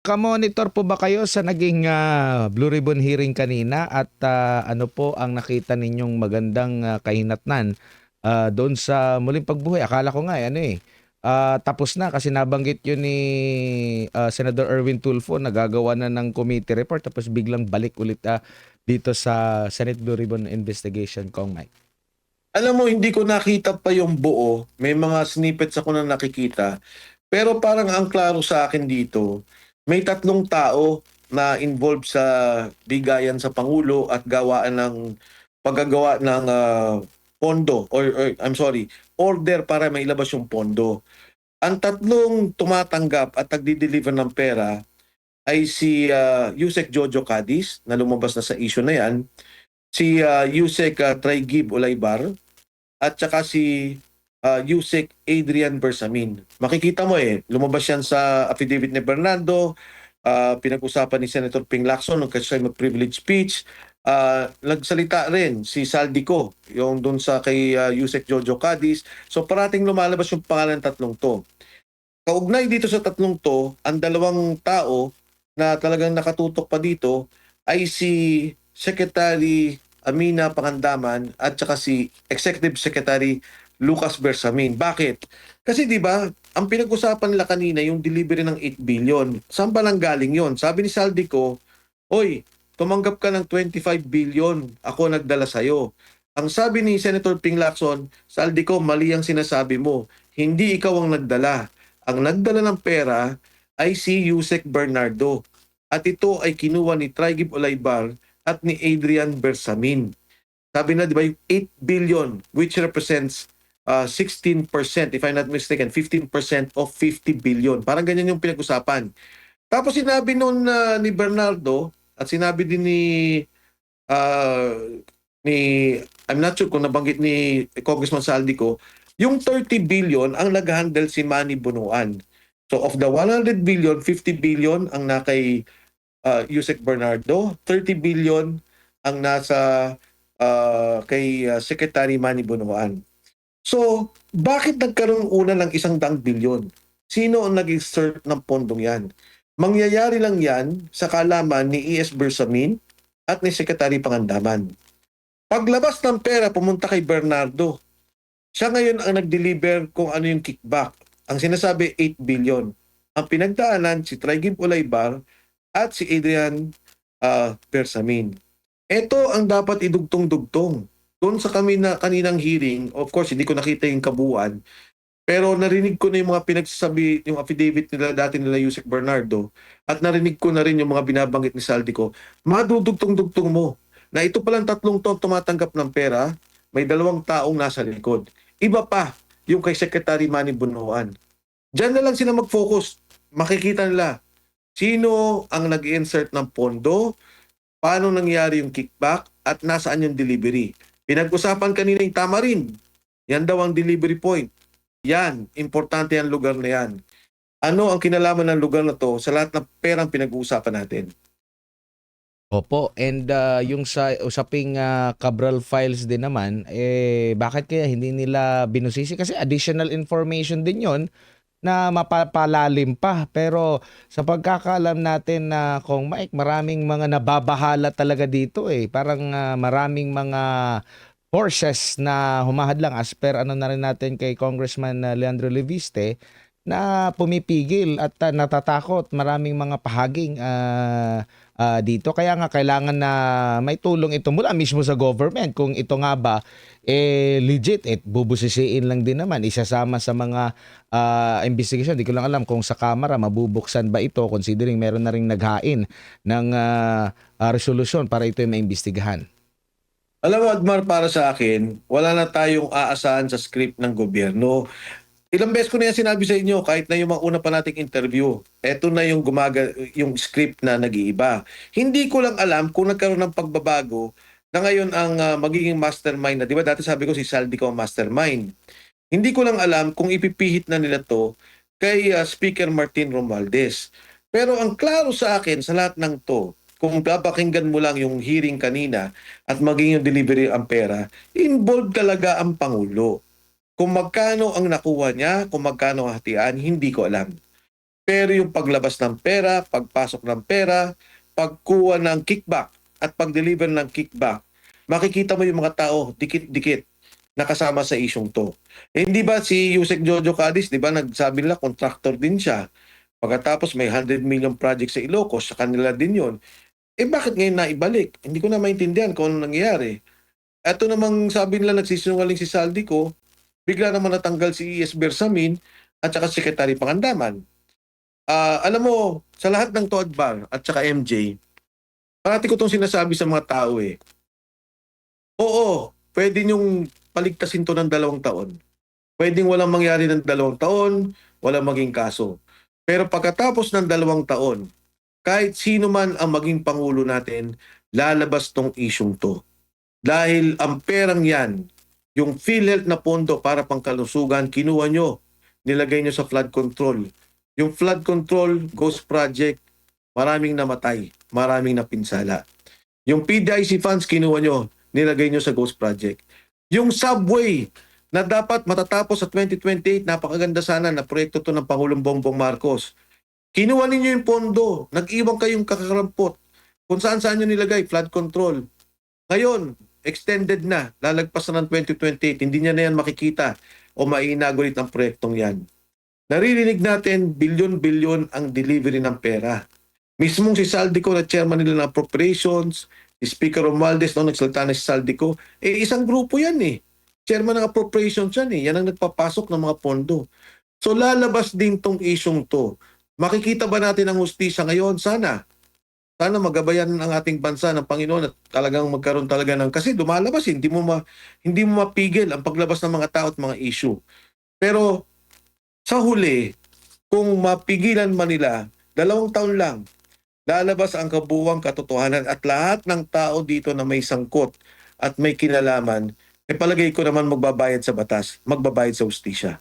Naka-monitor po ba kayo sa naging Blue Ribbon hearing kanina at ano po ang nakita ninyong magandang kahinatnan doon sa muling pagbuhay? Akala ko nga ano tapos na kasi nabanggit yun ni Senator Erwin Tulfo, nagagawa na ng committee report tapos biglang balik ulit dito sa Senate Blue Ribbon investigation, Kong Mike. Alam mo, hindi ko nakita pa yung buo. May mga snippets ako na nakikita. Pero parang ang klaro sa akin dito, may tatlong tao na involved sa bigayan sa Pangulo at gawaan ng paggagawa ng pondo or I'm sorry, order para mailabas yung pondo. Ang tatlong tumatanggap at nagdi-deliver ng pera ay si Yusek Jojo Cadiz na lumabas na sa issue na yan, si Yusek Traigib Olaybar, at saka si Yusek Adrian Bersamin. Makikita mo lumabas yan sa affidavit ni Bernardo, pinag-usapan ni Senator Ping Lacson nung kasi mag-privilege speech. Nagsalita rin si Saldico, yung dun sa kay Yusek Jojo Cadiz. So parating lumalabas yung pangalan ng tatlong to. Kaugnay dito sa tatlong to, ang dalawang tao na talagang nakatutok pa dito ay si Secretary Amina Pangandaman at saka si Executive Secretary Lucas Bersamin. Bakit? Kasi 'di ba, ang pinag-usapan nila kanina yung delivery ng 8 billion. Saan ba nang galing 'yon? Sabi ni Saldico, "Oy, tumanggap ka ng 25 billion. Ako nagdala sa iyo." Ang sabi ni Senator Ping Lacson, "Saldico, mali ang sinasabi mo. Hindi ikaw ang nagdala. Ang nagdala ng pera ay si Yusek Bernardo. At ito ay kinuha ni Traigib Olaybar at ni Adrian Bersamin." Sabi na, di ba, yung 8 billion, which represents 16%, if I'm not mistaken, 15% of 50 billion. Parang ganyan yung pinag-usapan. Tapos sinabi nun ni Bernardo, at sinabi din uh, ni, I'm not sure kung nabanggit ni Congressman Saldico, yung 30 billion ang nag-handle si Manny Bunuan. So of the 100 billion, 50 billion ang nakay Yusek Bernardo, 30 billion ang nasa kay Secretary Manny Bunuan. So, bakit nagkaroon una ng 100 bilyon? Sino ang nag-exert ng pondong yan? Mangyayari lang yan sa kalaman ni E.S. Bersamin at ni Secretary Pangandaman. Paglabas ng pera, pumunta kay Bernardo. Siya ngayon ang nag-deliver kung ano yung kickback. Ang sinasabi, 8 billion. Ang pinagdaanan, si Traigib Olaybar at si Adrian Bersamin. Ito ang dapat idugtong-dugtong. Doon sa kami na kaninang hearing, of course, hindi ko nakita yung kabuuan, pero narinig ko na yung mga pinagsasabi, yung affidavit nila dati nila Yusek Bernardo, at narinig ko na rin yung mga binabanggit ni Saldico. Madudugtong-dugtong mo na ito palang tatlong to tumatanggap ng pera, may dalawang taong nasa likod. Iba pa yung kay Secretary Manny Bunuan. Diyan na lang sila mag-focus. Makikita nila sino ang nag-insert ng pondo, paano nangyari yung kickback, at nasaan yung delivery. Pinag-usapan kanina yung Tamarin. Yan daw ang delivery point. Yan, importante ang lugar na yan. Ano ang kinalaman ng lugar na to sa lahat ng perang pinag-uusapan natin? Opo, and yung sa usaping Cabral files din naman, bakit kaya hindi nila binusisi? Kasi additional information din yon na mapapalalim pa. Pero sa pagkakaalam natin na Kong Mike, maraming mga nababahala talaga dito Parang maraming mga forces na humahadlang as per ano na rin natin kay Congressman Leandro Leviste na pumipigil at natatakot maraming mga pahaging dito. Kaya nga kailangan na may tulong ito mula mismo sa government kung ito nga ba legit bubusisiin lang din naman isasama sa mga investigation. Di ko lang alam kung sa Kamara mabubuksan ba ito considering meron na ring naghain ng resolusyon para ito ay maimbestigahan. Alam mo, Admar, para sa akin, wala na tayong aasahan sa script ng gobyerno. Ilang beses ko na yan sinabi sa inyo, kahit na yung mga una pa nating interview, eto na yung yung script na nag-iiba. Hindi ko lang alam kung nagkaroon ng pagbabago na ngayon ang magiging mastermind na, di ba dati sabi ko si Saldico ang mastermind. Hindi ko lang alam kung ipipihit na nila to kay Speaker Martin Romualdez. Pero ang klaro sa akin sa lahat ng to, kung papakinggan mo lang yung hearing kanina at maging yung delivery ang pera, involved talaga ang Pangulo. Kung magkano ang nakuha niya, kung magkano ang hatian, hindi ko alam. Pero yung paglabas ng pera, pagpasok ng pera, pagkuha ng kickback at pag-deliver ng kickback, makikita mo yung mga tao dikit-dikit na kasama sa isyong to. Eh, hindi ba si Yusek Jojo Cadiz, di ba nagsabi nila contractor din siya. Pagkatapos may 100 million project sa Ilocos, sa kanila din yon. Eh bakit ngayon naibalik? Hindi ko na maintindihan kung ano nangyayari. Ito namang sabi nila nagsisinungaling si Saldico, bigla naman natanggal si E.S. Bersamin at saka Secretary Pangandaman. Alam mo, sa lahat ng Toad Bar at saka MJ, parati ko itong sinasabi sa mga tao eh. Oo, pwede niyong paligtasin to ng 2 taon. Pwedeng walang mangyari ng 2 taon, walang maging kaso. Pero pagkatapos ng 2 taon, kahit sino man ang maging pangulo natin, lalabas tong isyong to. Dahil ang perang yan, yung PhilHealth na pondo para pangkalusugan, kinuha nyo, nilagay nyo sa flood control. Yung flood control, Ghost Project, maraming namatay, maraming napinsala. Yung PDIC funds, kinuha nyo, nilagay nyo sa Ghost Project. Yung subway, na dapat matatapos sa 2028, napakaganda sana na proyekto to ng Pangulong Bongbong Marcos. Kinuha ninyo yung pondo, nag-iwang kayong kakarampot. Kung saan-saan nyo nilagay, flood control. Ngayon, extended na, lalagpas na ng 2028, hindi niya na yan makikita o ma-inaugurate ang proyektong yan. Naririnig natin, bilyon-bilyon ang delivery ng pera. Mismong si Saldico na chairman nila ng appropriations, si Speaker Romualdez nung nagsalita na si Saldico, isang grupo yan eh. Chairman ng appropriations yan eh. Yan ang nagpapasok ng mga pondo. So lalabas din tong isyong to. Makikita ba natin ang hustisya ngayon? Sana. Sana magabayan ang ating bansa ng Panginoon at talagang magkaroon talaga ng... Kasi lumalabas, hindi mo mapigil ang paglabas ng mga tao at mga issue. Pero sa huli, kung mapigilan man nila, 2 taon lang, lalabas ang kabuuang katotohanan at lahat ng tao dito na may sangkot at may kinalaman, palagay ko naman magbabayad sa batas, magbabayad sa hustisya.